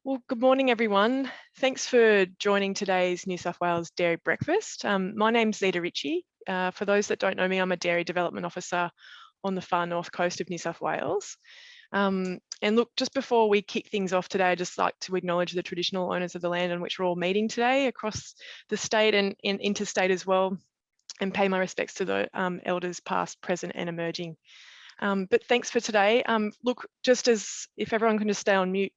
Well, good morning, everyone. Thanks for joining today's New South Wales Dairy Breakfast. My name's Zita Ritchie. For those that don't know me, I'm a Dairy Development Officer on the far north coast of New South Wales. And look, just before we kick things off today, I'd just like to acknowledge the traditional owners of the land on which we're all meeting today across the state and interstate as well, and pay my respects to the elders past, present and emerging. But thanks for today. Look, just as if everyone can just stay on mute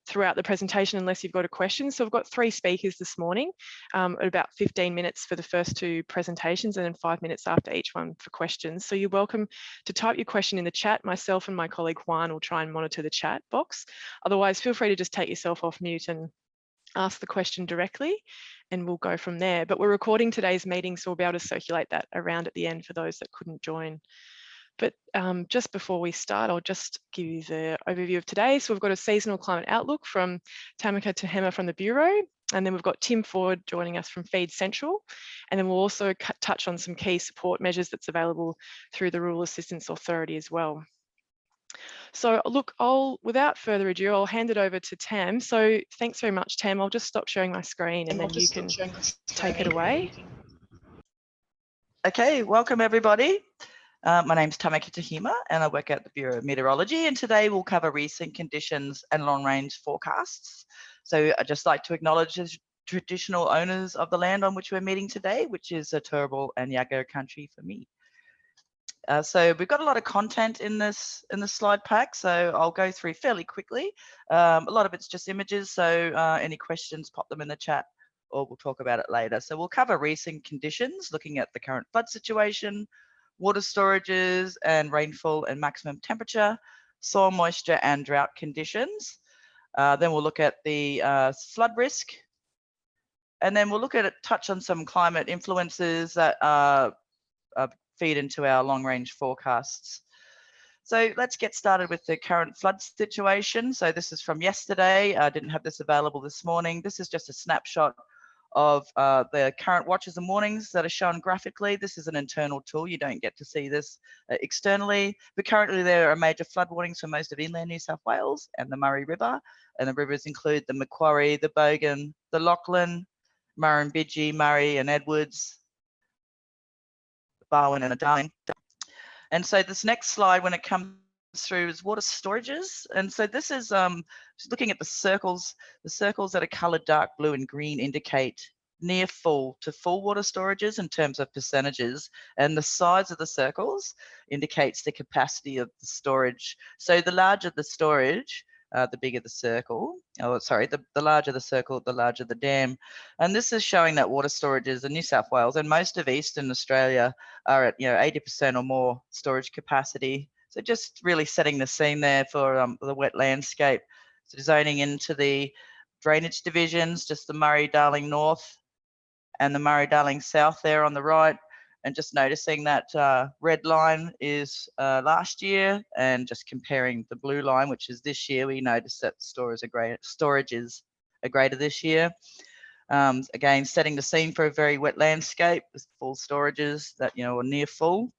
throughout the presentation unless you've got a question. So I've got 3 speakers this morning, at about 15 minutes for the first 2 presentations and then 5 minutes after each one for questions. So you're welcome to type your question in the chat. Myself and my colleague Juan will try and monitor the chat box. Otherwise, feel free to just take yourself off mute and ask the question directly and we'll go from there. But we're recording today's meeting, so we'll be able to circulate that around at the end for those that couldn't join. But just before we start, I'll just give you the overview of today. So we've got a seasonal climate outlook from Tamika Tihema from the Bureau, and then we've got Tim Ford joining us from Feed Central. And then we'll also touch on some key support measures that's available through the Rural Assistance Authority as well. So look, without further ado, I'll hand it over to Tam. So thanks very much, Tam. I'll just stop sharing my screen and then you can take it away. Okay, welcome everybody. My name's Tamika Tihema and I work at the Bureau of Meteorology, and today we'll cover recent conditions and long-range forecasts. So I'd just like to acknowledge the traditional owners of the land on which we're meeting today, which is the Turrbal and Yago country for me. So we've got a lot of content in this slide pack, so I'll go through fairly quickly. A lot of it's just images, so any questions, pop them in the chat or we'll talk about it later. So we'll cover recent conditions, looking at the current flood situation, water storages and rainfall and maximum temperature, soil moisture and drought conditions. Then we'll look at the flood risk, and then we'll look at touch on some climate influences that feed into our long-range forecasts. So let's get started with the current flood situation. So this is from yesterday. I didn't have this available this morning. This is just a snapshot of the current watches and warnings that are shown graphically. This is an internal tool. You don't get to see this externally, but currently there are major flood warnings for most of inland New South Wales and the Murray River. And the rivers include the Macquarie, the Bogan, the Lachlan, Murrumbidgee, Murray and Edwards, Barwon and the Darling. And so this next slide, when it comes through, is water storages. And so this is just looking at the circles that are coloured dark blue and green indicate near full to full water storages in terms of percentages, and the size of the circles indicates the capacity of the storage. So the larger the storage, the bigger the circle. Oh, sorry, the larger the circle, the larger the dam. And this is showing that water storages in New South Wales and most of Eastern Australia are at 80% or more storage capacity. So just really setting the scene there for the wet landscape. So zoning into the drainage divisions, just the Murray-Darling North and the Murray-Darling South there on the right. And just noticing that red line is last year, and just comparing the blue line, which is this year, we notice that storages are greater this year. Again, setting the scene for a very wet landscape with full storages that are near full.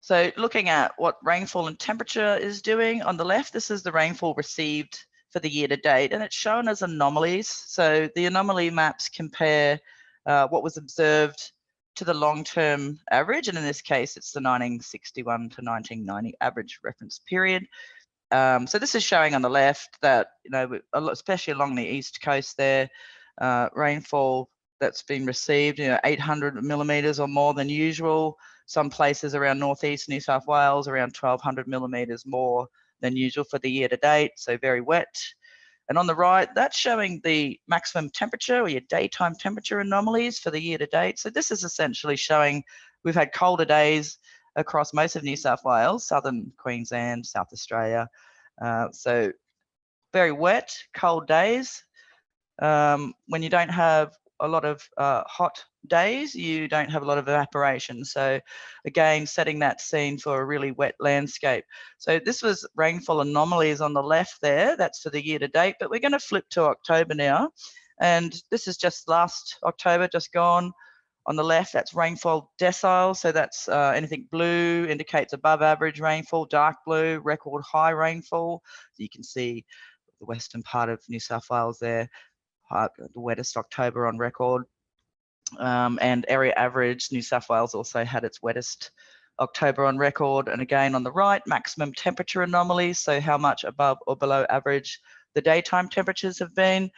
So looking at what rainfall and temperature is doing on the left, this is the rainfall received for the year to date, and it's shown as anomalies. So the anomaly maps compare what was observed to the long-term average, and in this case it's the 1961 to 1990 average reference period. So this is showing on the left that especially along the east coast there, rainfall that's been received 800 millimeters or more than usual. Some places around northeast New South Wales around 1200 millimeters more than usual for the year to date, so very wet. And on the right, that's showing the maximum temperature or your daytime temperature anomalies for the year to date. So this is essentially showing we've had colder days across most of New South Wales, southern Queensland, South Australia. So very wet, cold days. When you don't have a lot of hot days, you don't have a lot of evaporation. So again, setting that scene for a really wet landscape. So this was rainfall anomalies on the left there, that's for the year to date, but we're going to flip to October now. And this is just last October, just gone. On the left, that's rainfall decile. So that's anything blue indicates above average rainfall, dark blue, record high rainfall. So you can see the western part of New South Wales there, the wettest October on record. And area average, New South Wales also had its wettest October on record. And again, on the right, maximum temperature anomalies, so how much above or below average the daytime temperatures have been.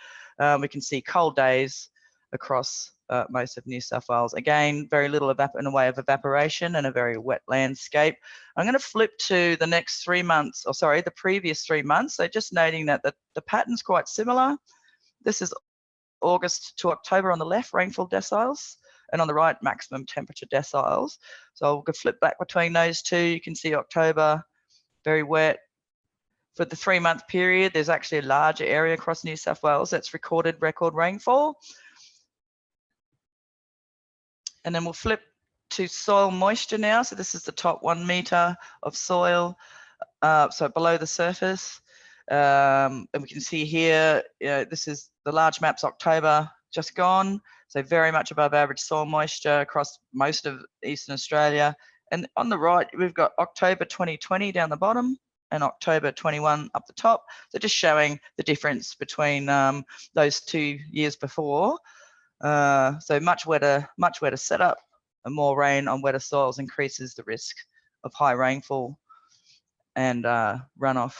We can see cold days across most of New South Wales. Again, very little in the way of evaporation and a very wet landscape. I'm going to flip to the next 3 months, or sorry, the previous 3 months. So just noting that the pattern's quite similar. This is August to October on the left, rainfall deciles, and on the right, maximum temperature deciles. So we could flip back between those two. You can see October, very wet. For the 3-month period, there's actually a larger area across New South Wales that's recorded record rainfall. And then we'll flip to soil moisture now. So this is the top 1 metre of soil, so below the surface. And we can see here, this is the large maps October just gone. So very much above average soil moisture across most of Eastern Australia. And on the right, we've got October 2020 down the bottom and October 21 up the top. So just showing the difference between those 2 years before. So much wetter setup, and more rain on wetter soils increases the risk of high rainfall and runoff.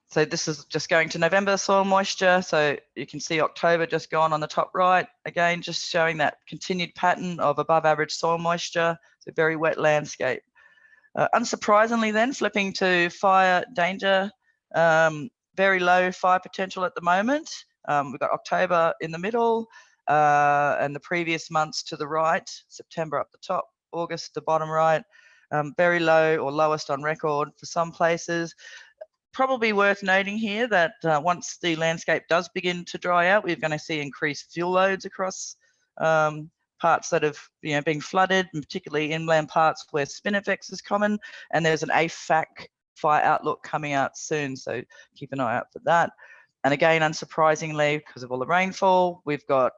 So this is just going to November soil moisture. So you can see October just gone on the top right. Again, just showing that continued pattern of above average soil moisture. So very wet landscape. Unsurprisingly then, flipping to fire danger, very low fire potential at the moment. We've got October in the middle and the previous months to the right, September up the top, August the bottom right, very low or lowest on record for some places. Probably worth noting here that once the landscape does begin to dry out, we're going to see increased fuel loads across parts that have been flooded, and particularly inland parts where spinifex is common. And there's an AFAC fire outlook coming out soon, so keep an eye out for that. And again, unsurprisingly, because of all the rainfall, we've got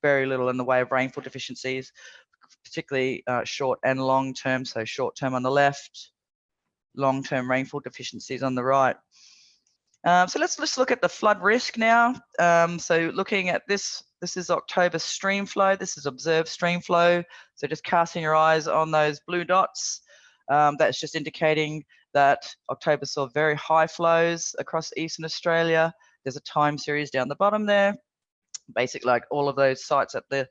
very little in the way of rainfall deficiencies, particularly short and long term. So short term on the left, long-term rainfall deficiencies on the right. So let's look at the flood risk now. So looking at this is October stream flow. This is observed stream flow. So just casting your eyes on those blue dots, that's just indicating that October saw very high flows across Eastern Australia. There's a time series down the bottom there. Basically, like all of those sites at the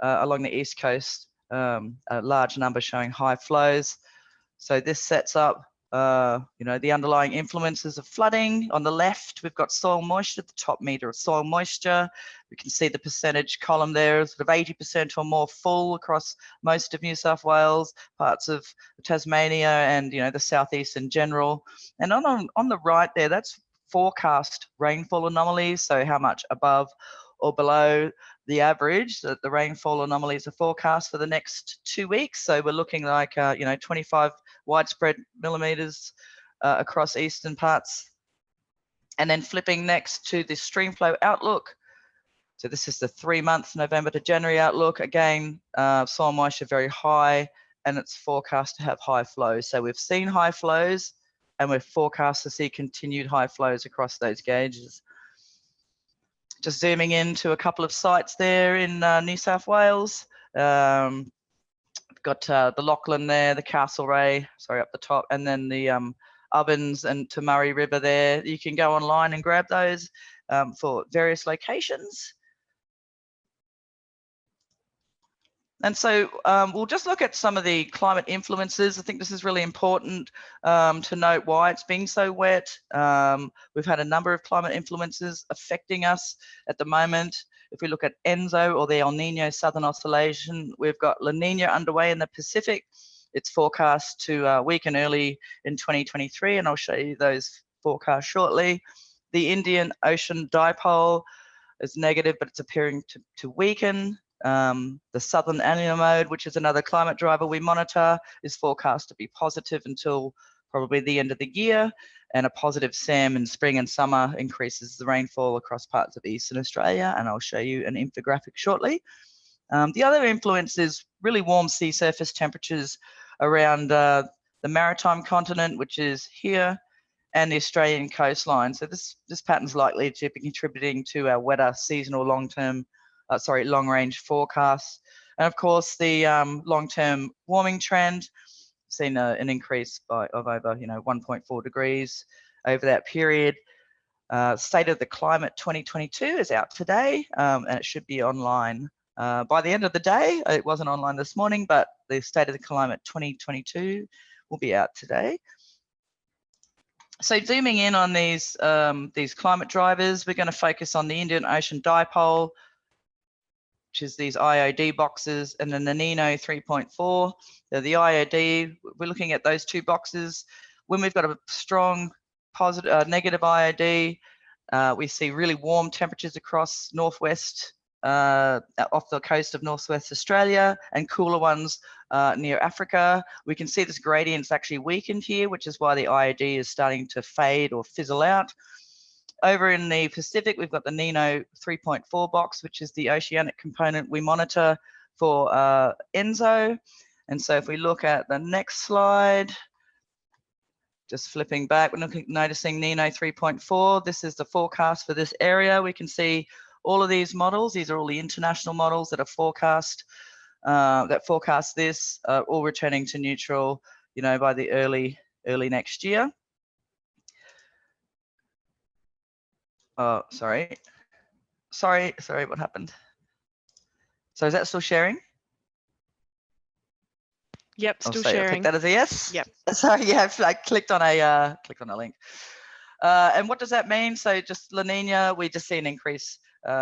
along the east coast, a large number showing high flows. So this sets up the underlying influences of flooding. On the left, we've got soil moisture, the top metre of soil moisture. We can see the percentage column there, sort of 80% or more full across most of New South Wales, parts of Tasmania, and the southeast in general. And on the right there, that's forecast rainfall anomalies, so how much above or below the average that the rainfall anomalies are forecast for the next 2 weeks. So we're looking like 25 widespread millimeters across eastern parts. And then flipping next to the streamflow outlook. So this is the 3-month November to January outlook. Again, soil moisture very high, and it's forecast to have high flows. So we've seen high flows, and we're forecast to see continued high flows across those gauges. Just zooming into a couple of sites there in New South Wales. We've got the Lachlan there, the Castlereagh, sorry, up the top, and then the Ovens and to Murray River there. You can go online and grab those for various locations. And so we'll just look at some of the climate influences. I think this is really important to note why it's been so wet. We've had a number of climate influences affecting us at the moment. If we look at ENSO, or the El Nino Southern Oscillation, we've got La Nina underway in the Pacific. It's forecast to weaken early in 2023, and I'll show you those forecasts shortly. The Indian Ocean Dipole is negative, but it's appearing to weaken. The Southern El Nino mode, which is another climate driver we monitor, is forecast to be positive until probably the end of the year, and a positive SAM in spring and summer increases the rainfall across parts of Eastern Australia, and I'll show you an infographic shortly. The other influence is really warm sea surface temperatures around the maritime continent, which is here, and the Australian coastline. So this pattern's likely to be contributing to our wetter seasonal long-range forecasts. And of course, the long-term warming trend, seen an increase of over 1.4 degrees over that period. State of the Climate 2022 is out today, and it should be online by the end of the day. It wasn't online this morning, but the State of the Climate 2022 will be out today. So zooming in on these climate drivers, we're going to focus on the Indian Ocean Dipole, which is these IOD boxes, and then the Nino 3.4. The IOD, we're looking at those two boxes. When we've got a strong positive, negative IOD, we see really warm temperatures across northwest, off the coast of northwest Australia, and cooler ones near Africa. We can see this gradient's actually weakened here, which is why the IOD is starting to fade or fizzle out. Over in the Pacific, we've got the Nino 3.4 box, which is the oceanic component we monitor for ENSO. And so if we look at the next slide, just flipping back, we're noticing Nino 3.4. This is the forecast for this area. We can see all of these models. These are all the international models that are forecast, this, all returning to neutral, by the early next year. Oh, sorry, what happened? So is that still sharing? Yep, still sharing. I'll take that as a yes. Yep. Sorry, yeah, I clicked on a link. And what does that mean? So just La Nina, we just see an increase,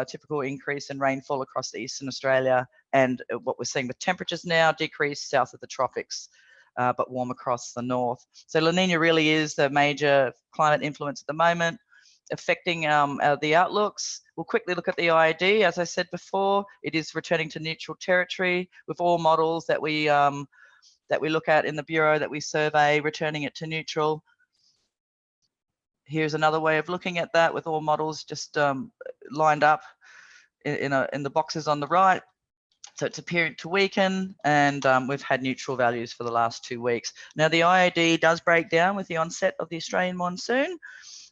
typical increase in rainfall across Eastern Australia, and what we're seeing with temperatures now decrease south of the tropics, but warm across the north. So La Nina really is the major climate influence at the moment, affecting the outlooks. We'll quickly look at the IOD. As I said before, it is returning to neutral territory with all models that we look at in the Bureau, that we survey, returning it to neutral. Here's another way of looking at that with all models just lined up in the boxes on the right. So it's appearing to weaken, and we've had neutral values for the last 2 weeks. Now the IOD does break down with the onset of the Australian monsoon,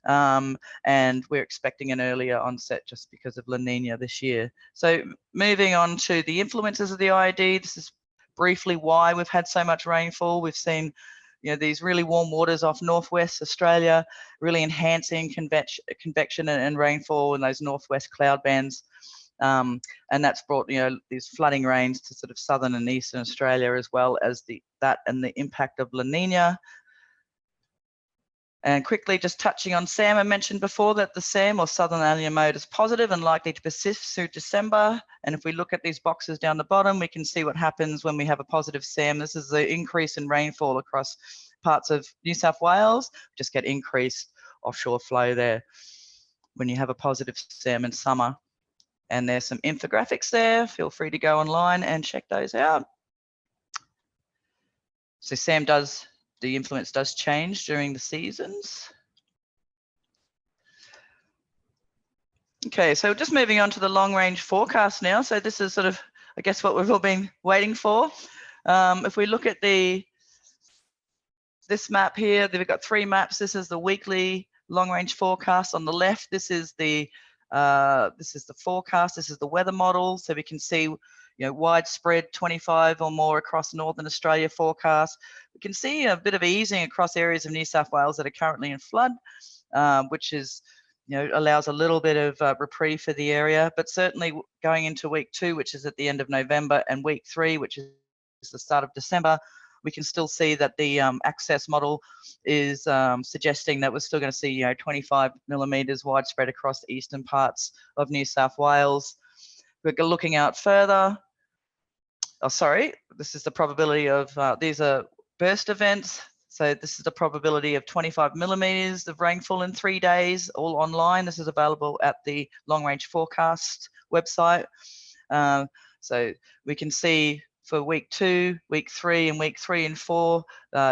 and we're expecting an earlier onset just because of La Nina this year. So moving on to the influences of the IOD, this is briefly why we've had so much rainfall. We've seen these really warm waters off northwest Australia really enhancing convection and rainfall in those northwest cloud bands. And that's brought these flooding rains to sort of southern and eastern Australia, as well as that and the impact of La Nina. And quickly just touching on SAM, I mentioned before that the SAM, or Southern El Niño mode, is positive and likely to persist through December. And if we look at these boxes down the bottom, we can see what happens when we have a positive SAM. This is the increase in rainfall across parts of New South Wales. Just get increased offshore flow there when you have a positive SAM in summer. And there's some infographics there. Feel free to go online and check those out. So SAM the influence does change during the seasons. Okay, so just moving on to the long range forecast now. So this is sort of, I guess, what we've all been waiting for. If we look at this map here, we've got 3 maps. This is the weekly long range forecast on the left. This is the forecast. This is the weather model. So we can see widespread 25 or more across Northern Australia forecast. We can see a bit of easing across areas of New South Wales that are currently in flood, which is, allows a little bit of reprieve for the area. But certainly going into week 2, which is at the end of November, and week 3, which is the start of December, we can still see that the access model is suggesting that we're still going to see 25 millimeters widespread across the eastern parts of New South Wales. We're looking out further. Oh, sorry, this is the probability of, these are burst events. So this is the probability of 25 millimeters of rainfall in 3 days, all online. This is available at the Long Range Forecast website. So we can see for week 2, week 3, and week 3 and 4,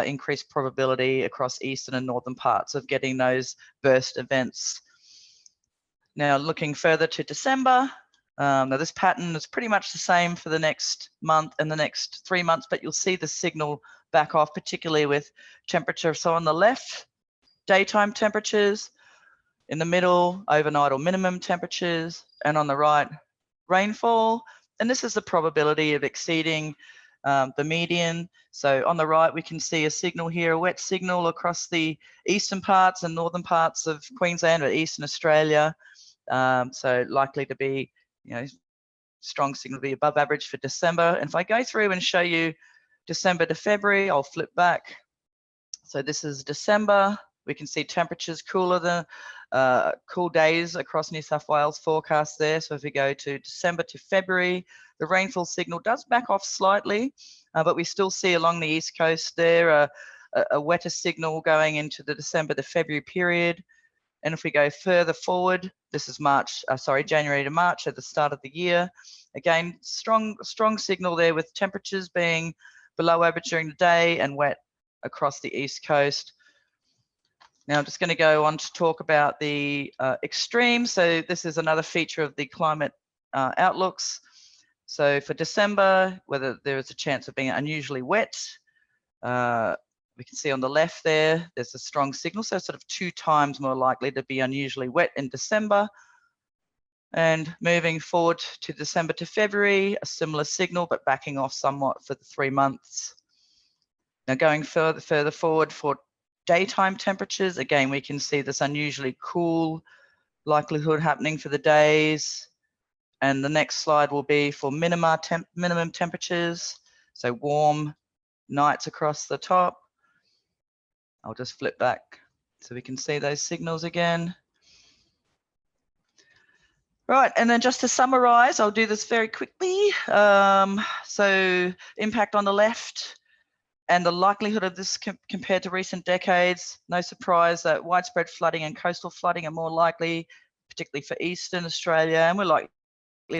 increased probability across eastern and northern parts of getting those burst events. Now looking further to December, now this pattern is pretty much the same for the next month and the next 3 months, but you'll see the signal back off, particularly with temperature. So on the left, daytime temperatures. In the middle, overnight or minimum temperatures, and on the right, rainfall. And this is the probability of exceeding the median. So on the right, we can see a signal here, a wet signal across the eastern parts and northern parts of Queensland or eastern Australia. So likely to be, strong signal to be above average for December. And if I go through and show you December to February, I'll flip back. So this is December. We can see temperatures cooler than cool days across New South Wales forecast there. So if we go to December to February, the rainfall signal does back off slightly, but we still see along the east coast there a wetter signal going into the December to February period. And if we go further forward, this is January to March at the start of the year. Again, strong signal there with temperatures being below average during the day and wet across the east coast. Now I'm just going to go on to talk about the extremes. So this is another feature of the climate outlooks. So for December, whether there is a chance of being unusually wet, we can see on the left there, there's a strong signal. So sort of 2 times more likely to be unusually wet in December. And moving forward to December to February, a similar signal, but backing off somewhat for the 3 months. Now going further forward for daytime temperatures, again, we can see this unusually cool likelihood happening for the days. And the next slide will be for minimum temperatures. So warm nights across the top. I'll just flip back so we can see those signals again. Right, and then just to summarize, I'll do this very quickly. So impact on the left and the likelihood of this compared to recent decades. No surprise that widespread flooding and coastal flooding are more likely, particularly for Eastern Australia, and we're likely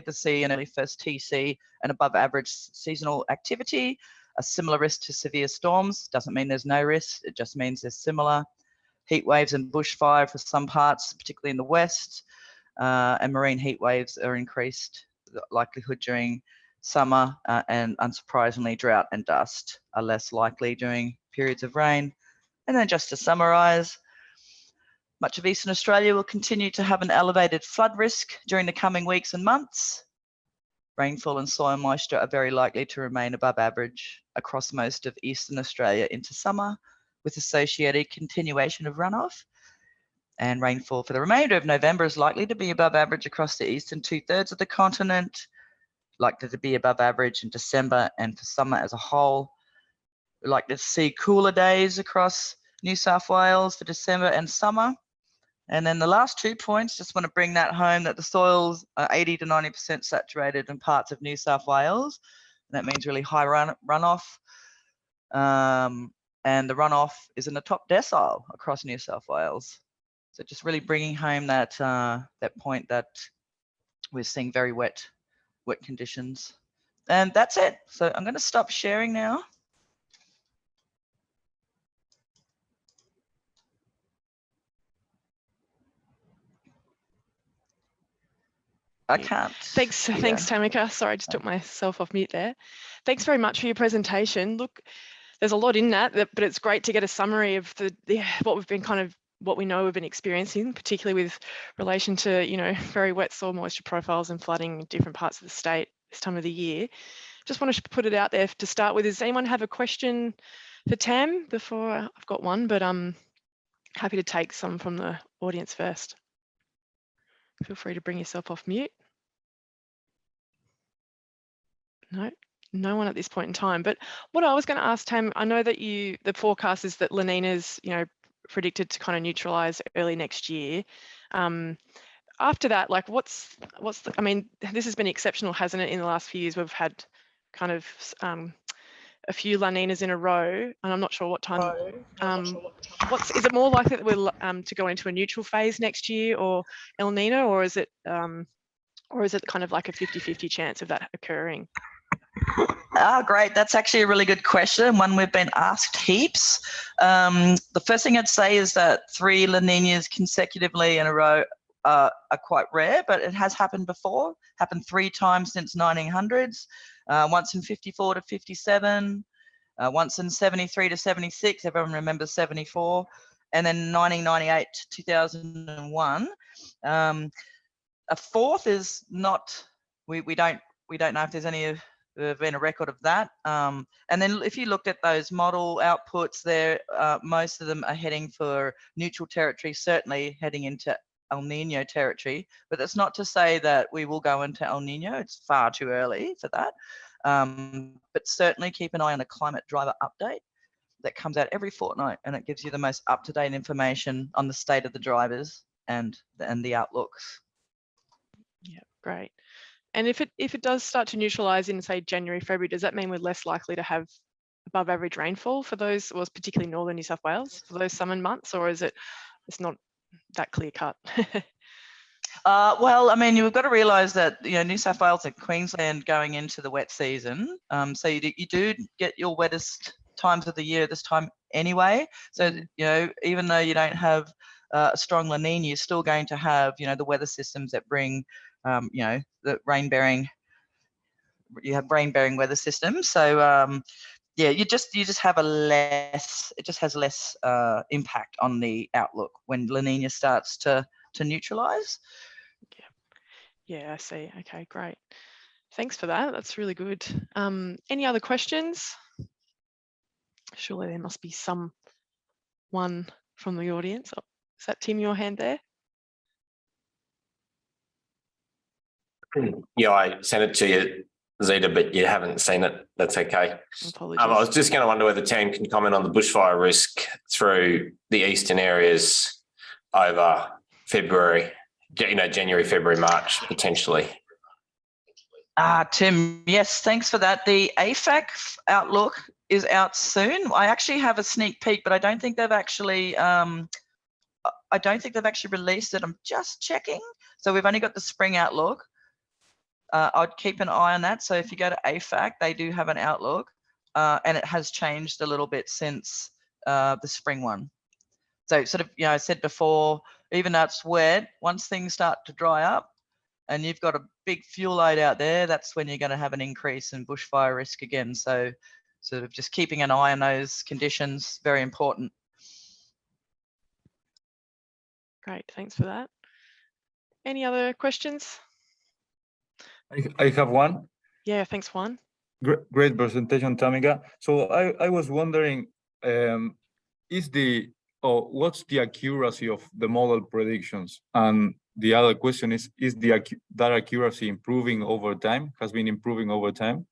to see an early first TC and above average seasonal activity. A similar risk to severe storms. Doesn't mean there's no risk, it just means there's similar. Heat waves and bushfire for some parts, particularly in the west, and marine heat waves are increased likelihood during summer, and unsurprisingly drought and dust are less likely during periods of rain. And then just to summarize, much of Eastern Australia will continue to have an elevated flood risk during the coming weeks and months. Rainfall and soil moisture are very likely to remain above average across most of Eastern Australia into summer, with associated continuation of runoff. And rainfall for the remainder of November is likely to be above average across the eastern 2/3 of the continent, likely to be above average in December and for summer as a whole. We're likely to see cooler days across New South Wales for December and summer. And then the last 2 points, just want to bring that home, that the soils are 80 to 90% saturated in parts of New South Wales. And that means really high runoff. And the runoff is in the top decile across New South Wales. So just really bringing home that, that point that we're seeing very wet conditions. And that's it. So I'm going to stop sharing now. I can't. Thanks, Tamika. Sorry, I just took myself off mute there. Thanks very much for your presentation. Look, there's a lot in that, but it's great to get a summary of what we know we've been experiencing, particularly with relation to, very wet soil moisture profiles and flooding in different parts of the state this time of the year. Just want to put it out there to start with. Does anyone have a question for Tam before? I've got one, but I'm happy to take some from the audience first. Feel free to bring yourself off mute. No one at this point in time. But what I was going to ask, Tam, I know that the forecast is that La Nina's, predicted to kind of neutralise early next year. After that, like what's the, I mean, this has been exceptional, hasn't it? In the last few years, we've had kind of a few La Ninas in a row, and I'm not sure what time. Is it more likely that we'll to go into a neutral phase next year, or El Nino, or is it kind of like a 50-50 chance of that occurring? Oh, great. That's actually a really good question, one we've been asked heaps. The first thing I'd say is that 3 La Ninas consecutively in a row are quite rare, but it has happened before. Happened 3 times since 1900s. Once in 54 to 57, once in 73 to 76. Everyone remembers 74, and then 1998 to 2001. A fourth is not, we don't know if there's any been a record of that. And then if you looked at those model outputs there, most of them are heading for neutral territory, certainly heading into El Nino territory, but that's not to say that we will go into El Nino. It's far too early for that. But certainly keep an eye on a climate driver update that comes out every fortnight, and it gives you the most up-to-date information on the state of the drivers and the outlooks. Yeah, great. And if it does start to neutralise in, say, January, February, does that mean we're less likely to have above average rainfall for those, or particularly northern New South Wales, for those summer months, or is it's not that clear cut? Well, I mean, you've got to realise that, you know, New South Wales and Queensland going into the wet season, so you do get your wettest times of the year this time anyway. So, you know, even though you don't have a strong La Nina, you're still going to have, you know, the weather systems that bring, you know, the rain-bearing. You have rain-bearing weather systems. So, yeah, you just have it just has less impact on the outlook when La Nina starts to neutralise. Yeah, I see. Okay, great. Thanks for that. That's really good. Any other questions? Surely there must be one from the audience. Oh, is that Tim, your hand there? Yeah, I sent it to you, Zita, but you haven't seen it. That's okay. Apologies. I was just going to wonder whether the team can comment on the bushfire risk through the eastern areas over February, you know, January, February, March, potentially. Tim, yes, thanks for that. The AFAC outlook is out soon. I actually have a sneak peek, but I don't think they've actually released it. I'm just checking. So we've only got the spring outlook. I'd keep an eye on that. So if you go to AFAC, they do have an outlook, and it has changed a little bit since the spring one. So sort of, you know, I said before, even though it's wet, once things start to dry up and you've got a big fuel load out there, that's when you're going to have an increase in bushfire risk again. So sort of just keeping an eye on those conditions, very important. Great, thanks for that. Any other questions? I have one. Yeah, thanks, Juan. Great presentation, Tamika. So I was wondering, what's the accuracy of the model predictions? And the other question is that accuracy improving over time, has been improving over time?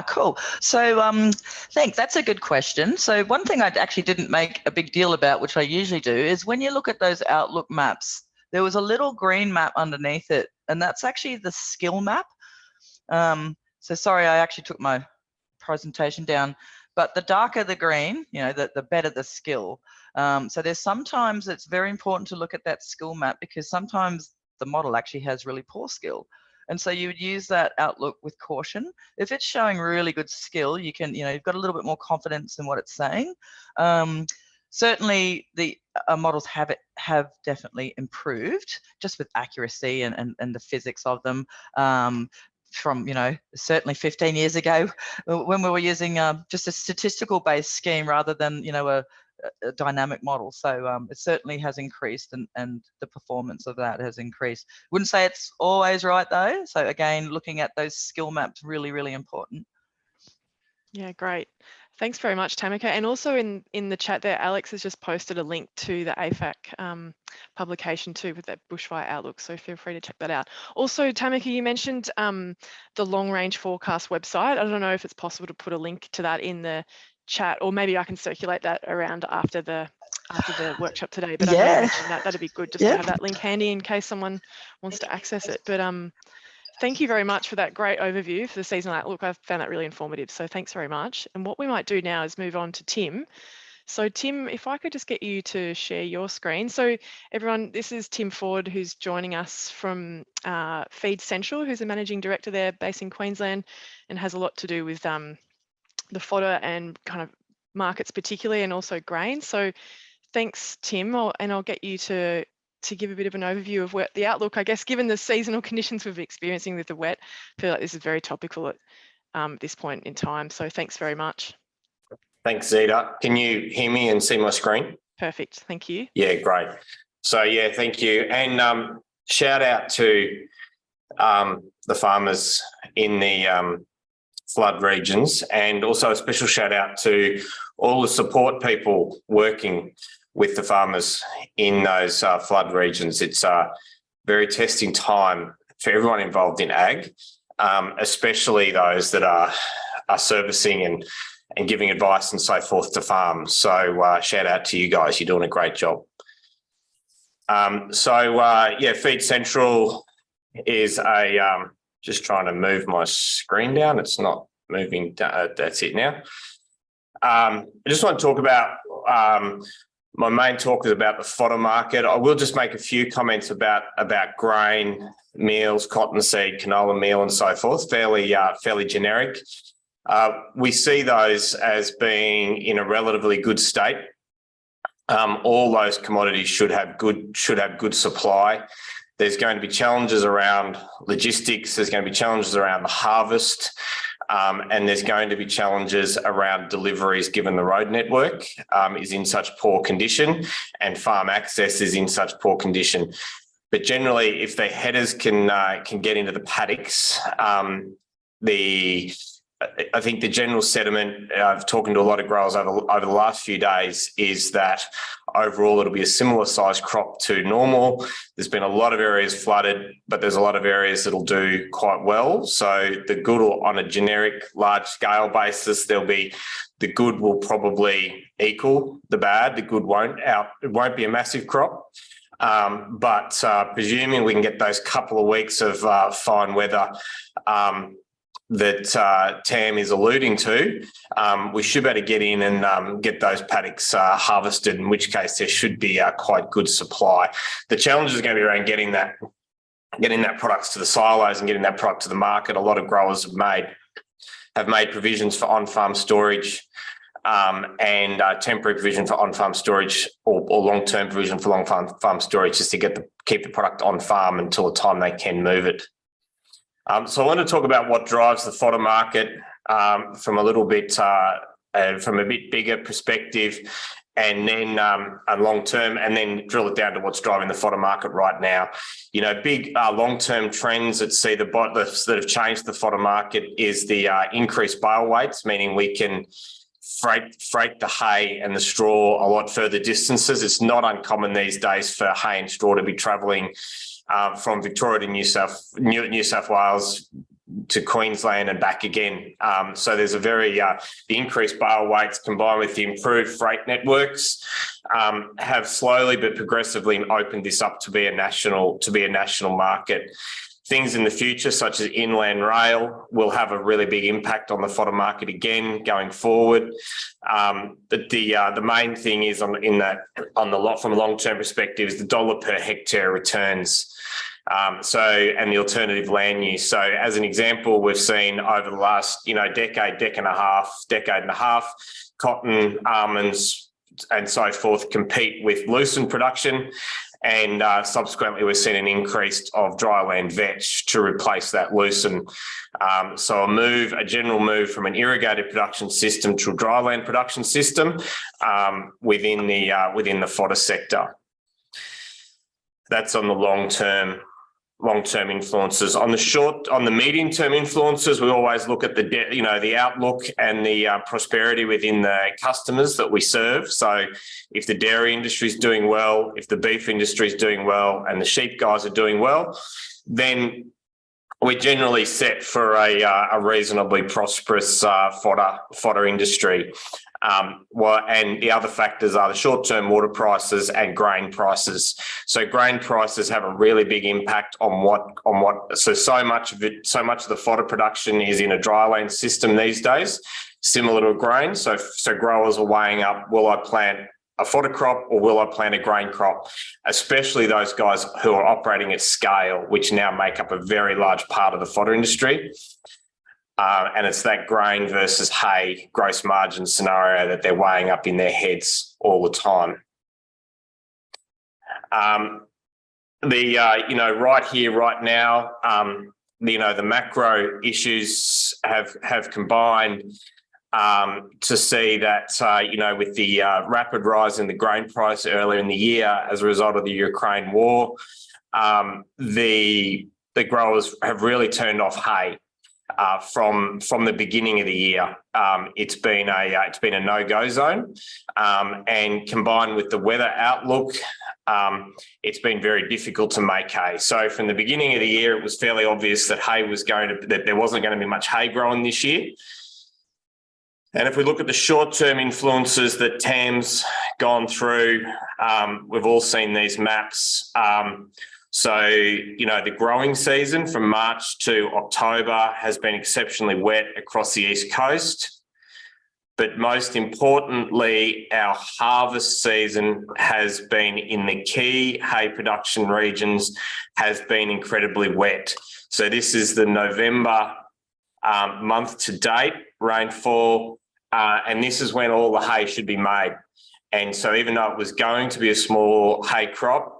Cool. So thanks. That's a good question. So one thing I actually didn't make a big deal about, which I usually do, is when you look at those outlook maps, there was a little green map underneath it, and that's actually the skill map. So sorry, I actually took my presentation down, but the darker the green, you know, the better the skill. So there's sometimes it's very important to look at that skill map, because sometimes the model actually has really poor skill. And so you would use that outlook with caution. If it's showing really good skill, you can, you know, you've got a little bit more confidence in what it's saying. Certainly the models have definitely improved just with accuracy and the physics of them. From, you know, certainly 15 years ago when we were using just a statistical based scheme rather than, you know, a dynamic model. So it certainly has increased, and the performance of that has increased. Wouldn't say it's always right though. So again, looking at those skill maps, really, really important. Yeah, great. Thanks very much, Tamika. And also in the chat there, Alex has just posted a link to the AFAC publication too with that bushfire outlook. So feel free to check that out. Also, Tamika, you mentioned the long range forecast website. I don't know if it's possible to put a link to that in the chat, or maybe I can circulate that around after the workshop today. But I know you mentioned that. That'd be good just to have that link handy in case someone wants to access it. But thank you very much for that great overview for the seasonal outlook. I found that really informative. So thanks very much. And what we might do now is move on to Tim. So Tim, if I could just get you to share your screen. So everyone, this is Tim Ford, who's joining us from Feed Central, who's a managing director there based in Queensland, and has a lot to do with the fodder and kind of markets particularly, and also grain. So thanks, Tim, and I'll get you to give a bit of an overview of where the outlook, I guess, given the seasonal conditions we've been experiencing with the wet. I feel like this is very topical at this point in time. So thanks very much. Thanks, Zita. Can you hear me and see my screen? Perfect. Thank you. Yeah, great. So, yeah, thank you. And shout out to the farmers in the flood regions, and also a special shout out to all the support people working with the farmers in those flood regions. It's a very testing time for everyone involved in ag, especially those that are servicing and giving advice and so forth to farms. So shout out to you guys. You're doing a great job. Yeah, Feed Central is just trying to move my screen down. It's not moving. That's it now. I just want to talk about, my main talk is about the fodder market. I will just make a few comments about grain, meals, cottonseed, canola meal and so forth, fairly generic. We see those as being in a relatively good state. All those commodities should have good supply. There's going to be challenges around logistics. There's going to be challenges around the harvest, and there's going to be challenges around deliveries, given the road network is in such poor condition and farm access is in such poor condition. But generally, if the headers can get into the paddocks, I think the general sentiment, I've talking to a lot of growers over the last few days, is that overall it'll be a similar size crop to normal. There's been a lot of areas flooded, but there's a lot of areas that'll do quite well. So the good will, on a generic large scale basis, the good will probably equal the bad. The good it won't be a massive crop. But presuming we can get those couple of weeks of fine weather that Tam is alluding to, we should be able to get in and get those paddocks harvested, in which case there should be quite good supply. The challenge is going to be around getting that products to the silos and getting that product to the market. A lot of growers have made provisions for on-farm storage and temporary provision for on-farm storage or long-term provision for long-farm storage, just to keep the product on farm until the time they can move it. So I want to talk about what drives the fodder market from a bit bigger perspective, and then a long term, and then drill it down to what's driving the fodder market right now. You know, big long-term trends that have changed the fodder market is the increased bale weights, meaning we can freight the hay and the straw a lot further distances. It's not uncommon these days for hay and straw to be travelling from Victoria to New South Wales to Queensland and back again. So there's the increased bale weights combined with the improved freight networks have slowly but progressively opened this up to be a national market. Things in the future, such as inland rail, will have a really big impact on the fodder market again going forward. But the main thing is from a long-term perspective is the dollar per hectare returns. And the alternative land use. So as an example, we've seen over the last decade and a half, cotton, almonds, and so forth compete with lucerne production. And subsequently, we've seen an increase of dryland vetch to replace that lucerne. So a general move from an irrigated production system to a dryland production system within the fodder sector. That's on the long-term influences. On the medium-term influences, we always look at the outlook and the prosperity within the customers that we serve. So if the dairy industry is doing well, if the beef industry is doing well, and the sheep guys are doing well, then we're generally set for a reasonably prosperous fodder industry. And the other factors are the short-term water prices and grain prices. So grain prices have a really big impact on so much of the fodder production is in a dryland system these days, similar to a grain. So growers are weighing up, will I plant a fodder crop or will I plant a grain crop? Especially those guys who are operating at scale, which now make up a very large part of the fodder industry. And it's that grain versus hay gross margin scenario that they're weighing up in their heads all the time. Right here, right now, the macro issues have combined to see that, with the rapid rise in the grain price earlier in the year as a result of the Ukraine war, the growers have really turned off hay from the beginning of the year. It's been a no-go zone, and combined with the weather outlook, it's been very difficult to make hay. So from the beginning of the year, it was fairly obvious that that there wasn't going to be much hay growing this year. And if we look at the short-term influences that Tam's gone through, we've all seen these maps. So, the growing season from March to October has been exceptionally wet across the East Coast. But most importantly, our harvest season has been in the key hay production regions, has been incredibly wet. So this is the November month to date rainfall, and this is when all the hay should be made. And so even though it was going to be a small hay crop,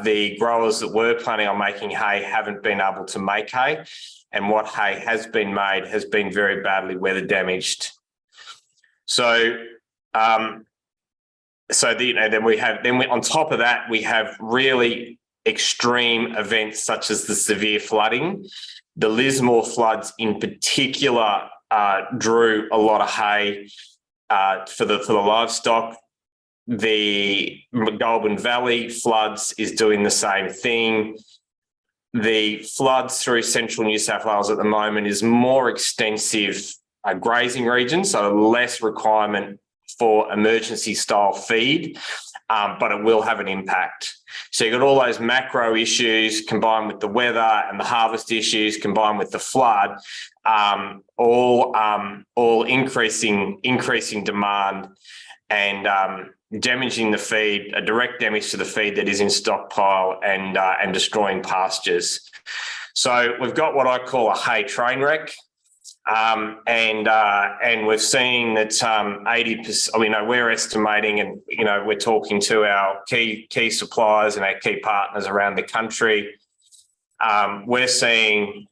the growers that were planning on making hay haven't been able to make hay, and what hay has been made has been very badly weather damaged. So, on top of that, we have really extreme events such as the severe flooding. The Lismore floods in particular drew a lot of hay for the livestock. The Goulburn Valley floods is doing the same thing. The floods through central New South Wales at the moment is more extensive grazing regions, so less requirement for emergency style feed, but it will have an impact. So you've got all those macro issues combined with the weather and the harvest issues combined with the flood, all increasing demand and damaging the feed, a direct damage to the feed that is in stockpile and destroying pastures. So we've got what I call a hay train wreck. And we're seeing that 80%. We're estimating, and we're talking to our key suppliers and our key partners around the country. We're seeing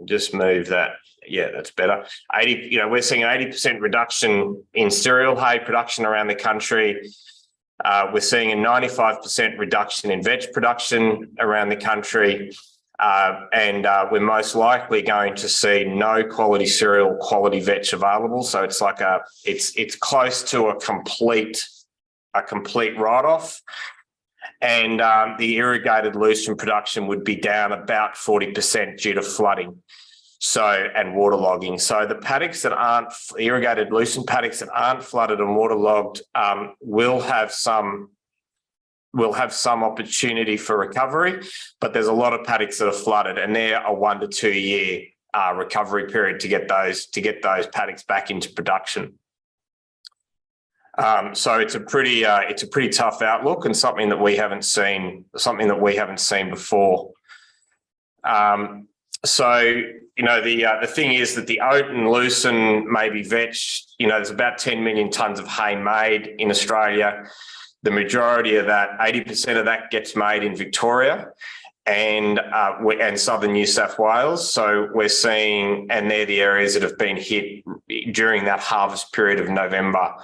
just move that. Yeah, that's better. We're seeing an 80% reduction in cereal hay production around the country. We're seeing a 95% reduction in veg production around the country. And we're most likely going to see no quality cereal, quality veg available. So it's like it's close to a complete write-off. And the irrigated lucerne production would be down about 40% due to flooding, and waterlogging. So the paddocks that aren't irrigated lucerne paddocks that aren't flooded and waterlogged will have some opportunity for recovery, but there's a lot of paddocks that are flooded, and they're a 1 to 2 year recovery period to get those paddocks back into production. So it's a pretty tough outlook, and something that we haven't seen before. The thing is that the oat and lucerne, maybe veg, there's about 10 million tonnes of hay made in Australia. The majority of that, 80% of that, gets made in Victoria and southern New South Wales. So we're seeing, and they're the areas that have been hit during that harvest period of November.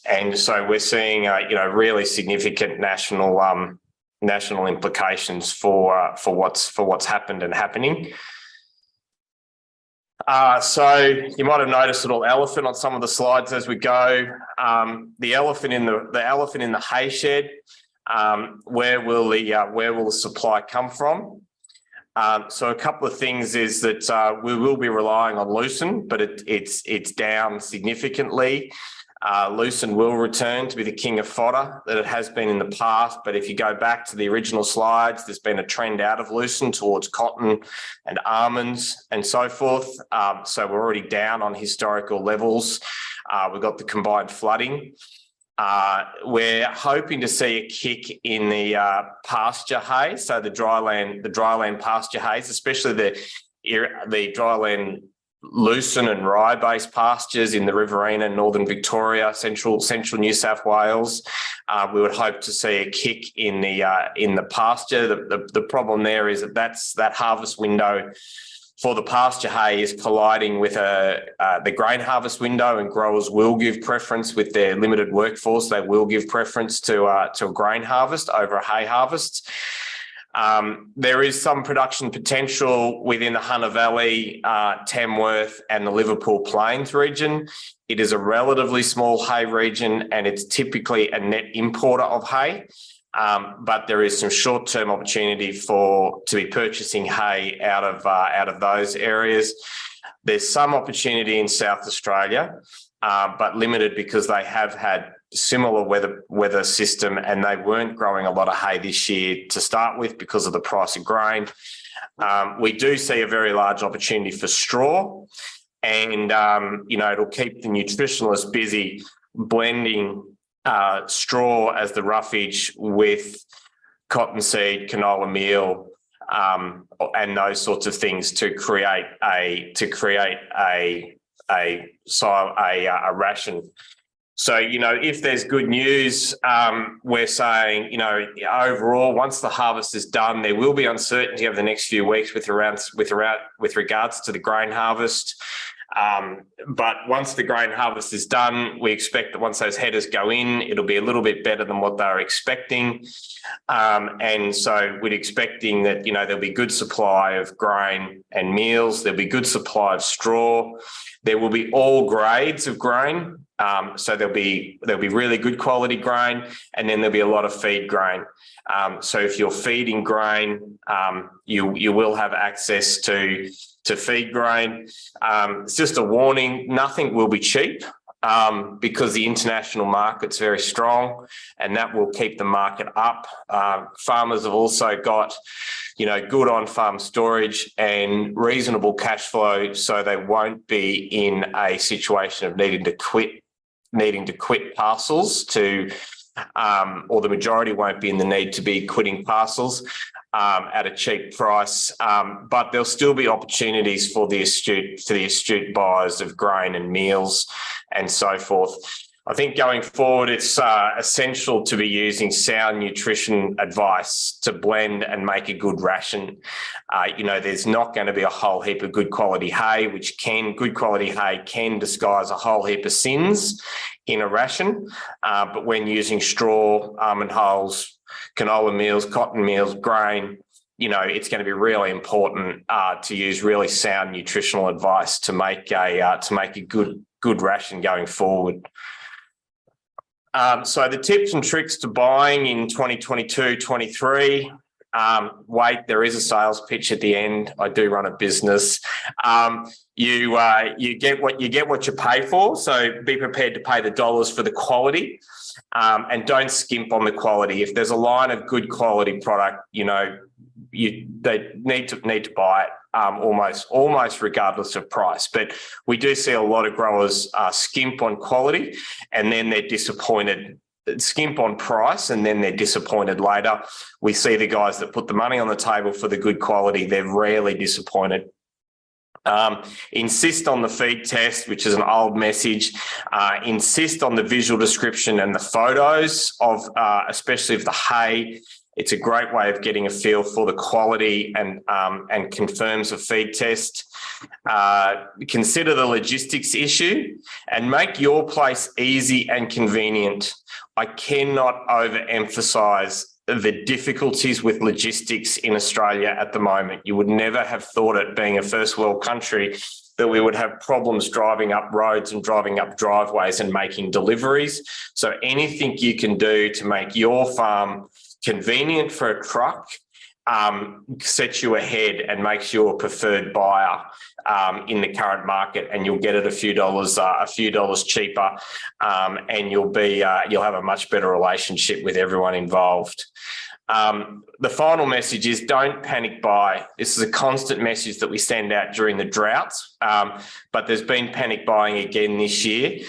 And so we're seeing, really significant national implications for what's happened and happening. So you might have noticed a little elephant on some of the slides as we go. The elephant in the hay shed. Where will the supply come from? So a couple of things is that we will be relying on lucerne, but it's down significantly. Lucerne will return to be the king of fodder that it has been in the past. But if you go back to the original slides, there's been a trend out of lucerne towards cotton and almonds and so forth. So we're already down on historical levels. We've got the combined flooding. We're hoping to see a kick in the pasture hay. So the dryland pasture hays, especially the dryland lucerne and rye-based pastures in the Riverina, Northern Victoria, central New South Wales. We would hope to see a kick in the pasture. The problem there is that harvest window for the pasture hay is colliding with the grain harvest window, and growers will give preference with their limited workforce. They will give preference to a grain harvest over a hay harvest. There is some production potential within the Hunter Valley, Tamworth and the Liverpool Plains region. It is a relatively small hay region and it's typically a net importer of hay. But there is some short-term opportunity to be purchasing hay out of those areas. There's some opportunity in South Australia, but limited because they have had similar weather system and they weren't growing a lot of hay this year to start with because of the price of grain. We do see a very large opportunity for straw, and it'll keep the nutritionalists busy blending straw as the roughage with cottonseed, canola meal, and those sorts of things to create a ration. So, if there's good news, we're saying, overall, once the harvest is done, there will be uncertainty over the next few weeks with regards to the grain harvest. But once the grain harvest is done, we expect that once those headers go in, it'll be a little bit better than what they're expecting. And so we're expecting that, there'll be good supply of grain and meals. There'll be good supply of straw. There will be all grades of grain. So there'll be really good quality grain, and then there'll be a lot of feed grain. So if you're feeding grain, you will have access to feed grain. It's just a warning, nothing will be cheap because the international market's very strong and that will keep the market up. Farmers have also got, good on-farm storage and reasonable cash flow, so they won't be in a situation of needing to quit parcels or the majority won't be in the need to be quitting parcels at a cheap price, but there'll still be opportunities for the astute buyers of grain and meals and so forth. I think going forward, it's essential to be using sound nutrition advice to blend and make a good ration. There's not going to be a whole heap of good quality hay, good quality hay can disguise a whole heap of sins in a ration. But when using straw, almond hulls, canola meals, cotton meals, grain, it's going to be really important to use really sound nutritional advice to make a good ration going forward. So the tips and tricks to buying in 2022-23. Wait, there is a sales pitch at the end. I do run a business. You get what you pay for. So be prepared to pay the dollars for the quality, and don't skimp on the quality. If there's a line of good quality product, they need to buy it almost regardless of price. But we do see a lot of growers skimp on quality, and then they're disappointed. Skimp on price and then they're disappointed later. We see the guys that put the money on the table for the good quality, they're rarely disappointed. Insist on the feed test, which is an old message. Insist on the visual description and the photos of, especially of the hay. It's a great way of getting a feel for the quality and confirms a feed test. Consider the logistics issue and make your place easy and convenient. I cannot overemphasize the difficulties with logistics in Australia at the moment. You would never have thought it, being a first world country, that we would have problems driving up roads and driving up driveways and making deliveries. So anything you can do to make your farm convenient for a truck sets you ahead and makes you a preferred buyer in the current market, and you'll get it a few dollars cheaper, and you'll have a much better relationship with everyone involved. The final message is don't panic buy. This is a constant message that we send out during the droughts, but there's been panic buying again this year.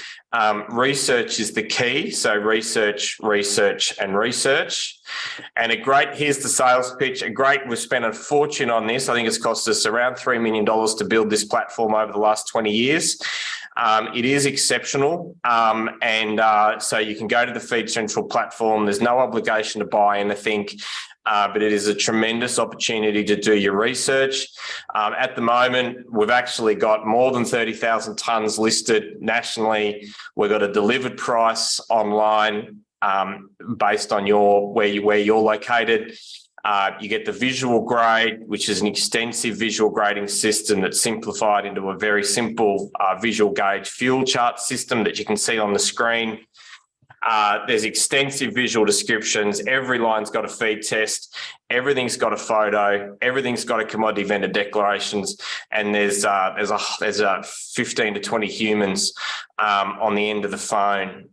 Research is the key. So research. And here's the sales pitch. We've spent a fortune on this. I think it's cost us around $3 million to build this platform over the last 20 years. It is exceptional, so you can go to the Feed Central platform. There's no obligation to buy anything, but it is a tremendous opportunity to do your research. At the moment, we've actually got more than 30,000 tonnes listed nationally. We've got a delivered price online based on where you're located. You get the visual grade, which is an extensive visual grading system that's simplified into a very simple visual gauge fuel chart system that you can see on the screen. There's extensive visual descriptions. Every line's got a feed test. Everything's got a photo. Everything's got a commodity vendor declarations. And there's 15 to 20 humans on the end of the phone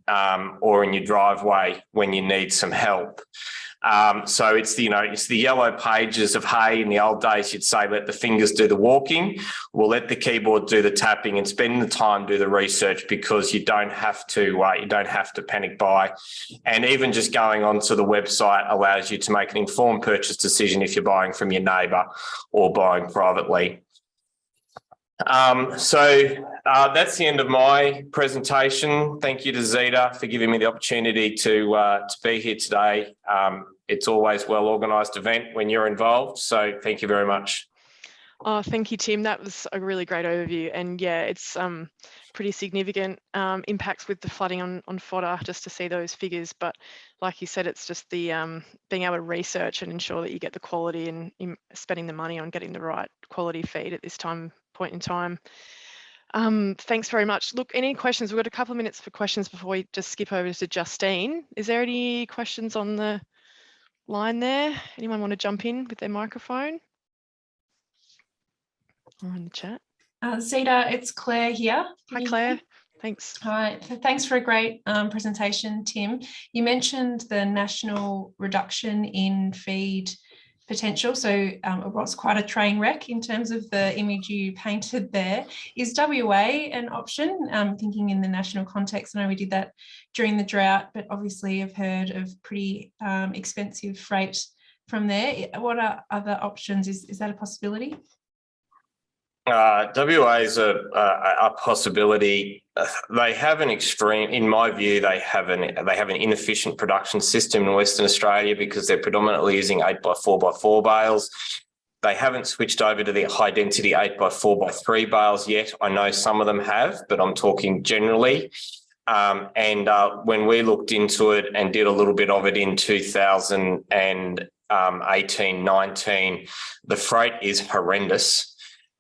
or in your driveway when you need some help. So it's the yellow pages of hay. In the old days, you'd say, let the fingers do the walking. We'll let the keyboard do the tapping and spend the time do the research, because you don't have to panic buy. And even just going onto the website allows you to make an informed purchase decision if you're buying from your neighbour or buying privately. That's the end of my presentation. Thank you to Zita for giving me the opportunity to be here today. It's always a well-organised event when you're involved, so thank you very much. Oh, thank you, Tim. That was a really great overview. And yeah, it's pretty significant impacts with the flooding on fodder, just to see those figures. But like you said, it's just the being able to research and ensure that you get the quality and spending the money on getting the right quality feed at this point in time. Thanks very much. Look, any questions? We've got a couple of minutes for questions before we just skip over to Justine. Is there any questions on the line there? Anyone want to jump in with their microphone? Or in the chat? Zita, it's Claire here. Hi, Claire. Thanks. Hi, thanks for a great presentation, Tim. You mentioned the national reduction in feed potential, so it was quite a train wreck in terms of the image you painted there. Is WA an option? Thinking in the national context, I know we did that during the drought, but obviously I've heard of pretty expensive freight from there. What are other options? Is that a possibility? WA is a possibility. They have an extreme, in my view, they have an inefficient production system in Western Australia because they're predominantly using 8x4x4 bales. They haven't switched over to the high density 8x4x3 bales yet. I know some of them have, but I'm talking generally. When we looked into it and did a little bit of it in 2018-19, the freight is horrendous.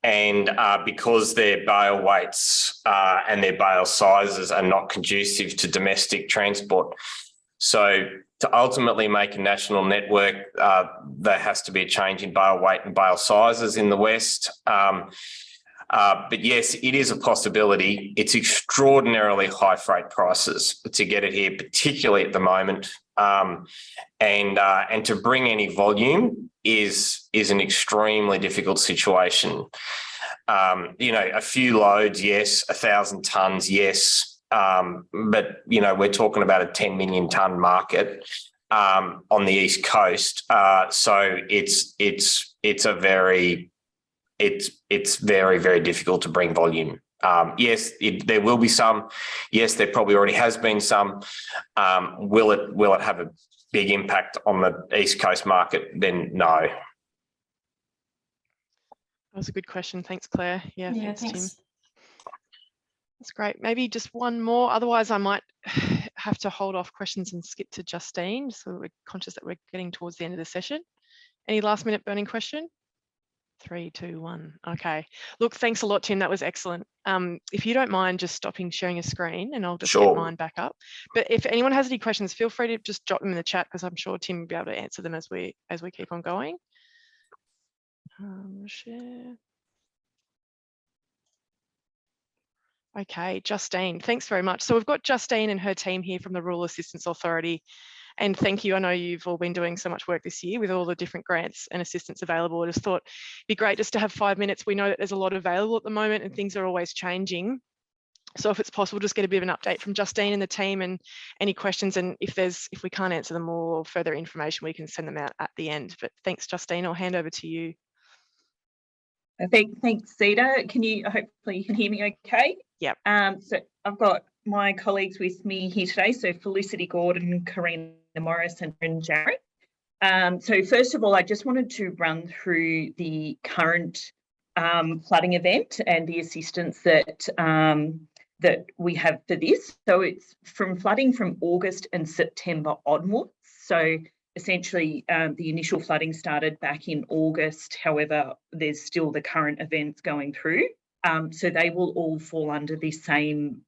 And because their bale weights and their bale sizes are not conducive to domestic transport. So to ultimately make a national network, there has to be a change in bale weight and bale sizes in the West. But yes, it is a possibility. It's extraordinarily high freight prices to get it here, particularly at the moment. And to bring any volume is an extremely difficult situation. A few loads, yes, 1,000 tonnes, yes, but we're talking about a 10 million tonne market on the East Coast. So it's very, very difficult to bring volume. Yes, there will be some. Yes, there probably already has been some. Will it have a big impact on the East Coast market? Then no. That was a good question. Thanks, Claire. Yeah, thanks, Tim. That's great. Maybe just one more. Otherwise, I might have to hold off questions and skip to Justine. So we're conscious that we're getting towards the end of the session. Any last minute burning question? 3, 2, 1. Okay. Look, thanks a lot, Tim. That was excellent. If you don't mind just stopping sharing a screen, and I'll just get mine back up. But if anyone has any questions, feel free to just drop them in the chat, because I'm sure Tim will be able to answer them as we keep on going. Share. Okay, Justine, thanks very much. So we've got Justine and her team here from the Rural Assistance Authority. And thank you. I know you've all been doing so much work this year with all the different grants and assistance available. I just thought it'd be great just to have 5 minutes. We know that there's a lot available at the moment and things are always changing. So if it's possible, just get a bit of an update from Justine and the team and any questions. And if we can't answer them all or further information, we can send them out at the end. But thanks, Justine. I'll hand over to you. Thanks, Zita. Hopefully you can hear me okay? Yep. So I've got my colleagues with me here today. So Felicity Gordon, Karina Morris and Jared. So first of all, I just wanted to run through the current flooding event and the assistance that that we have for this. So it's from flooding from August and September onwards. So essentially the initial flooding started back in August. However, there's still the current events going through. So they will all fall under the same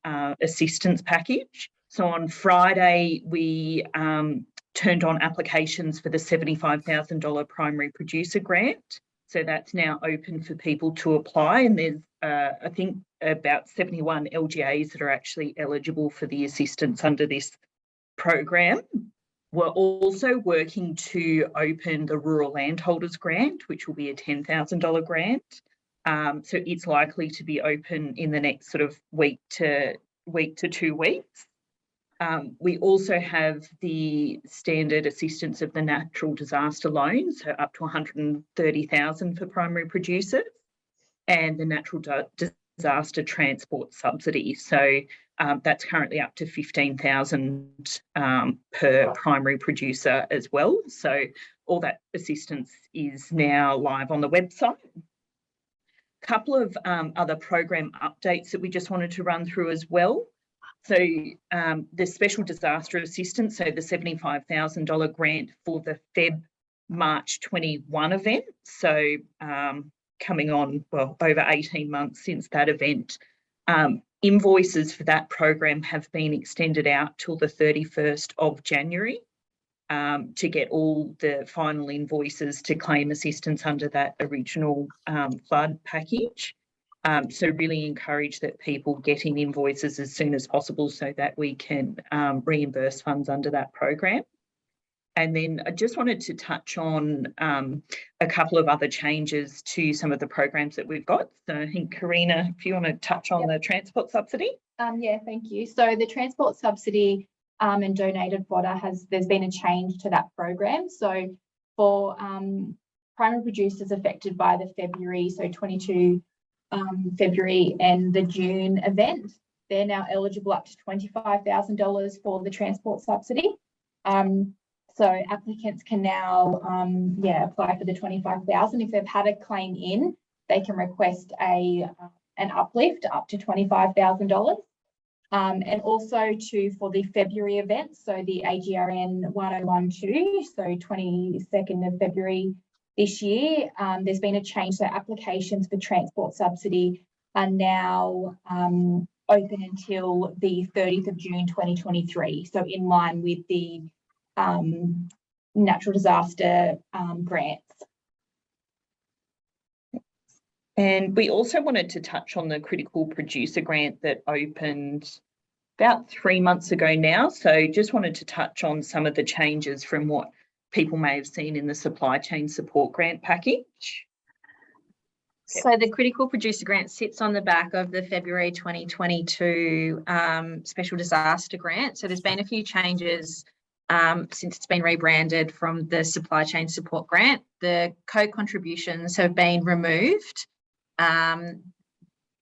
assistance package. So on Friday, we turned on applications for the $75,000 primary producer grant. So that's now open for people to apply, and there's I think about 71 LGAs that are actually eligible for the assistance under this program. We're also working to open the Rural Landholders Grant, which will be a $10,000 grant. So it's likely to be open in the next sort of week to 2 weeks. We also have the standard assistance of the natural disaster loan, so up to $130,000 for primary producers, and the natural disaster transport subsidy. So that's currently up to $15,000 per primary producer as well. So all that assistance is now live on the website. A couple of other program updates that we just wanted to run through as well. So the special disaster assistance, so the $75,000 grant for the March 21 event. So coming on, well, over 18 months since that event. Invoices for that program have been extended out till the 31st of January to get all the final invoices to claim assistance under that original flood package. So really encourage that people get in invoices as soon as possible so that we can reimburse funds under that program. And then I just wanted to touch on a couple of other changes to some of the programs that we've got. So I think, Karina, if you want to touch on the transport subsidy. Yeah, thank you. So the transport subsidy and donated fodder there's been a change to that program. So for primary producers affected by the February, so 22 February and the June event, they're now eligible up to $25,000 for the transport subsidy. So applicants can now apply for the $25,000. If they've had a claim in, they can request an uplift up to $25,000. And also for the February event, so the AGRN 1012, so 22nd of February this year, there's been a change. So applications for transport subsidy are now open until the 30th of June 2023. So in line with the natural disaster grants. And we also wanted to touch on the critical producer grant that opened about 3 months ago now. So just wanted to touch on some of the changes from what people may have seen in the supply chain support grant package. So the critical producer grant sits on the back of the February 2022 special disaster grant. So there's been a few changes since it's been rebranded from the supply chain support grant. The co-contributions have been removed.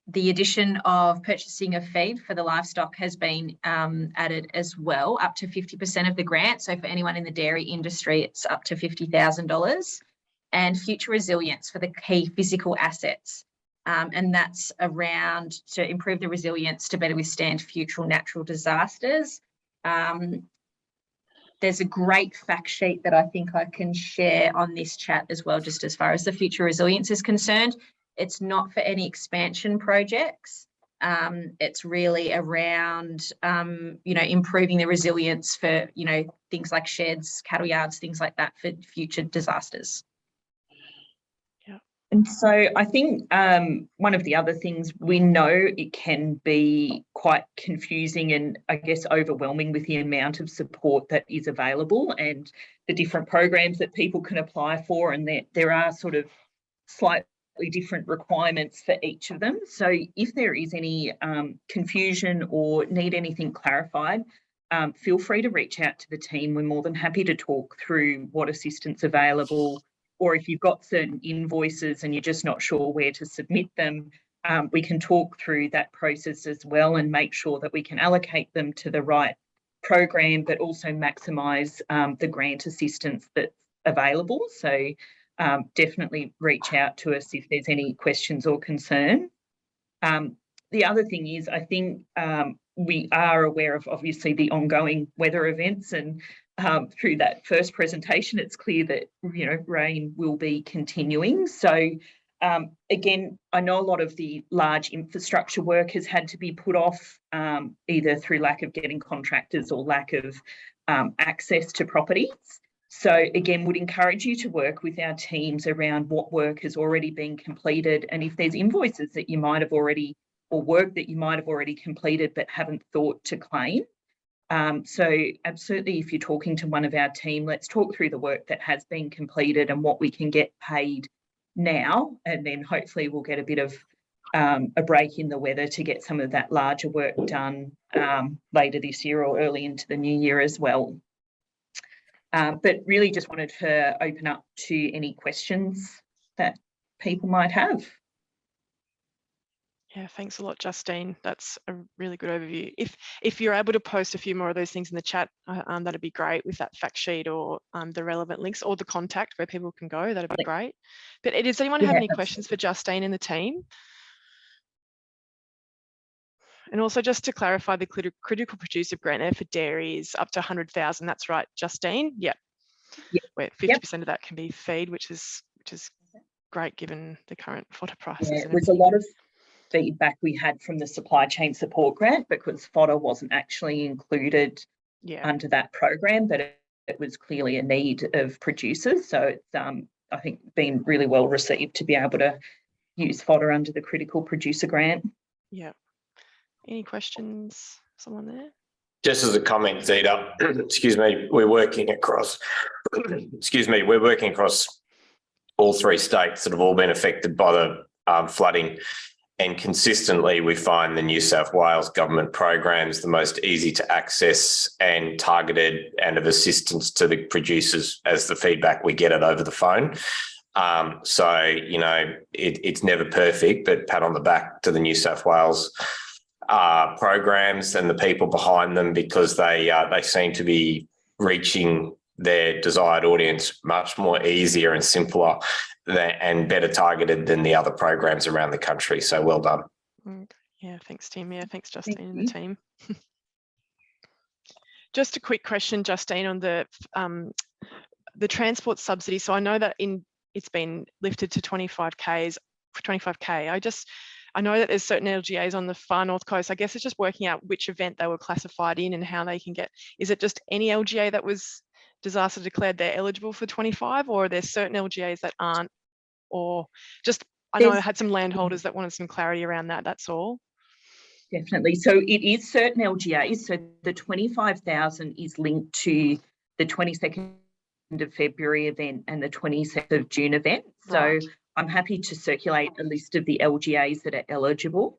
The addition of purchasing of feed for the livestock has been added as well, up to 50% of the grant. So for anyone in the dairy industry, it's up to $50,000. And future resilience for the key physical assets. And that's around to improve the resilience to better withstand future natural disasters. There's a great fact sheet that I think I can share on this chat as well, just as far as the future resilience is concerned. It's not for any expansion projects. It's really around, improving the resilience for, things like sheds, cattle yards, things like that for future disasters. And so I think one of the other things, we know it can be quite confusing and I guess overwhelming with the amount of support that is available and the different programs that people can apply for, and there are sort of slightly different requirements for each of them. So if there is any confusion or need anything clarified, feel free to reach out to the team. We're more than happy to talk through what assistance available or if you've got certain invoices and you're just not sure where to submit them, we can talk through that process as well and make sure that we can allocate them to the right program, but also maximise the grant assistance that's available. So definitely reach out to us if there's any questions or concern. The other thing is, I think we are aware of obviously the ongoing weather events, and through that first presentation, it's clear that, you know, rain will be continuing. So again, I know a lot of the large infrastructure work has had to be put off either through lack of getting contractors or lack of access to properties. So again, would encourage you to work with our teams around what work has already been completed, and if there's invoices that you might have already, or work that you might have already completed but haven't thought to claim. So absolutely, if you're talking to one of our team, let's talk through the work that has been completed and what we can get paid now, and then hopefully we'll get a bit of a break in the weather to get some of that larger work done later this year or early into the new year as well. But really just wanted to open up to any questions that people might have. Yeah, thanks a lot, Justine. That's a really good overview. If you're able to post a few more of those things in the chat, that'd be great, with that fact sheet or the relevant links or the contact where people can go. That'd be great. But does anyone have any questions for Justine and the team? And also, just to clarify, the critical producer grant there for dairy is up to 100,000. That's right, Justine? Yep. Where 50% of that can be feed, which is great given the current fodder prices. Yeah, there's a lot of feedback we had from the supply chain support grant, because fodder wasn't actually included under that program, but it was clearly a need of producers. So it's I think been really well received to be able to use fodder under the critical producer grant. Yeah. Any questions? Someone there? Just as a comment, Zita, excuse me, we're working across, we're working across all three states that have all been affected by the flooding. And consistently, we find the New South Wales government programs the most easy to access and targeted and of assistance to the producers as the feedback we get it over the phone. So, you know, it's never perfect, but pat on the back to the New South Wales programs and the people behind them, because they seem to be reaching their desired audience much more easier and simpler and better targeted than the other programs around the country. So well done. Yeah, thanks, Tim. Yeah, thanks, Justine and the team. Just a quick question, Justine, on the transport subsidy. So I know that it's been lifted to 25K. I know that there's certain LGAs on the far north coast. I guess it's just working out which event they were classified in and how they can get. Is it just any LGA that was disaster declared they're eligible for 25, or are there certain LGAs that aren't? Or just, I know I had some landholders that wanted some clarity around that. That's all. Definitely. So it is certain LGAs. So the 25,000 is linked to the 22nd of February event and the 27th of June event. Right. So I'm happy to circulate a list of the LGAs that are eligible.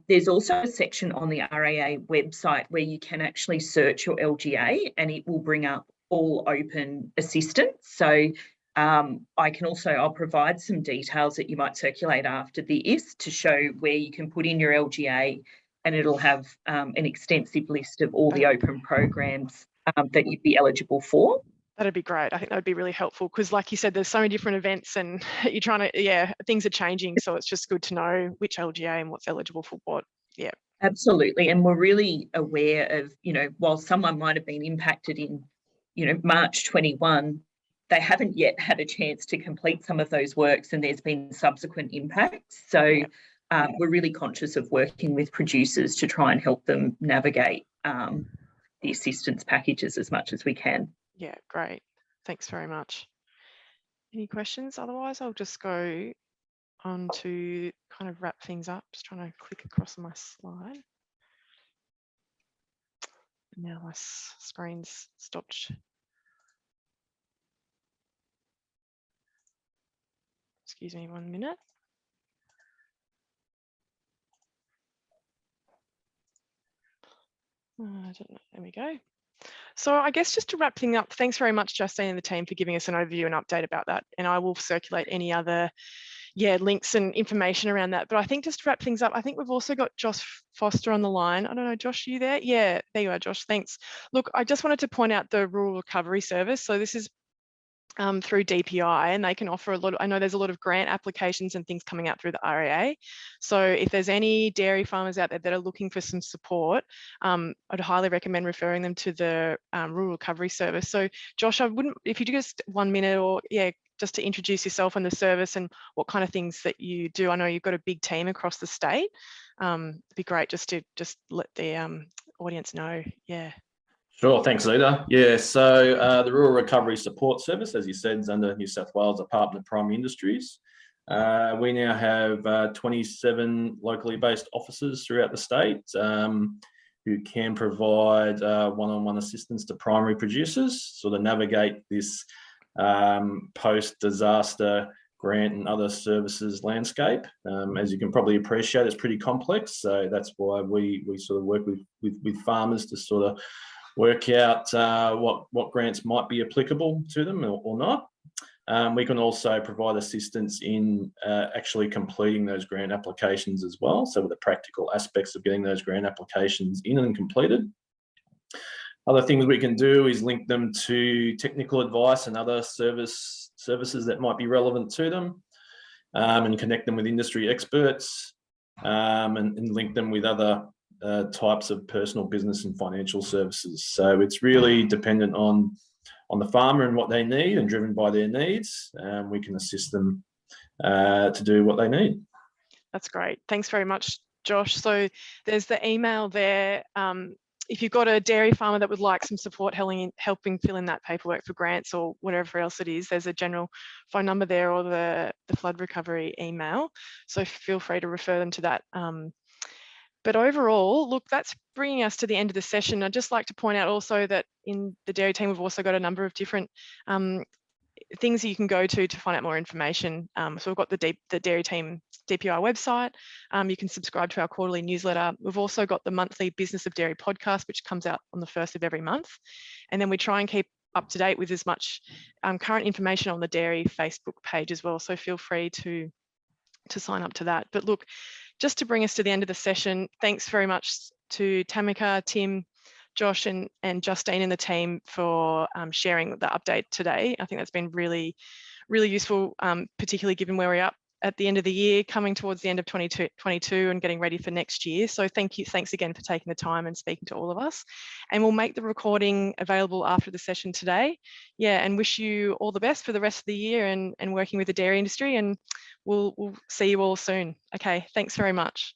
There's also a section on the RAA website where you can actually search your LGA and it will bring up all open assistance. So I'll provide some details that you might circulate after this to show where you can put in your LGA, and it'll have an extensive list of all the open programs that you'd be eligible for. That'd be great. I think that would be really helpful, because like you said, there's so many different events and you're trying to, things are changing. So it's just good to know which LGA and what's eligible for what. Yeah. Absolutely. And we're really aware of, while someone might have been impacted in, March 21, they haven't yet had a chance to complete some of those works, and there's been subsequent impacts. So we're really conscious of working with producers to try and help them navigate the assistance packages as much as we can. Yeah, great. Thanks very much. Any questions? Otherwise, I'll just go on to kind of wrap things up. Just trying to click across my slide. Now my screen's stopped. Excuse me 1 minute. I don't know. There we go. So I guess just to wrap things up, thanks very much, Justine and the team, for giving us an overview and update about that. And I will circulate any other links and information around that. But I think just to wrap things up, I think we've also got Josh Foster on the line. I don't know, Josh, are you there? Yeah, there you are, Josh, thanks. Look, I just wanted to point out the Rural Recovery Service. So this is through DPI, and they can offer a lot of, I know there's a lot of grant applications and things coming out through the RAA. So if there's any dairy farmers out there that are looking for some support, I'd highly recommend referring them to the Rural Recovery Service. So Josh, if you do just 1 minute, or just to introduce yourself and the service and what kind of things that you do. I know you've got a big team across the state. It'd be great just to let the audience know. Yeah. Sure, thanks, Lita. Yeah, so the Rural Recovery Support Service, as you said, is under New South Wales Department of Primary Industries. We now have 27 locally based officers throughout the state who can provide one-on-one assistance to primary producers, sort of navigate this post-disaster grant and other services landscape. As you can probably appreciate, it's pretty complex. So that's why we sort of work with farmers to sort of work out what grants might be applicable to them or not. We can also provide assistance in actually completing those grant applications as well. So with the practical aspects of getting those grant applications in and completed. Other things we can do is link them to technical advice and other services that might be relevant to them, and connect them with industry experts, and link them with other types of personal business and financial services. So it's really dependent on the farmer and what they need, and driven by their needs. We can assist them to do what they need. That's great. Thanks very much, Josh. So there's the email there. If you've got a dairy farmer that would like some support helping fill in that paperwork for grants or whatever else it is, there's a general phone number there, or the flood recovery email. So feel free to refer them to that. But overall, look, that's bringing us to the end of the session. I'd just like to point out also that in the dairy team, we've also got a number of different things that you can go to find out more information. So we've got the dairy team DPI website. You can subscribe to our quarterly newsletter. We've also got the monthly Business of Dairy podcast, which comes out on the 1st of every month. And then we try and keep up to date with as much current information on the dairy Facebook page as well. So feel free to sign up to that. But look, just to bring us to the end of the session, thanks very much to Tamika, Tim, Josh and Justine and the team for sharing the update today. I think that's been really, really useful, particularly given where we're at the end of the year, coming towards the end of 2022 and getting ready for next year. So thanks again for taking the time and speaking to all of us. And we'll make the recording available after the session today. Yeah, and wish you all the best for the rest of the year and working with the dairy industry, and we'll see you all soon. Okay, thanks very much.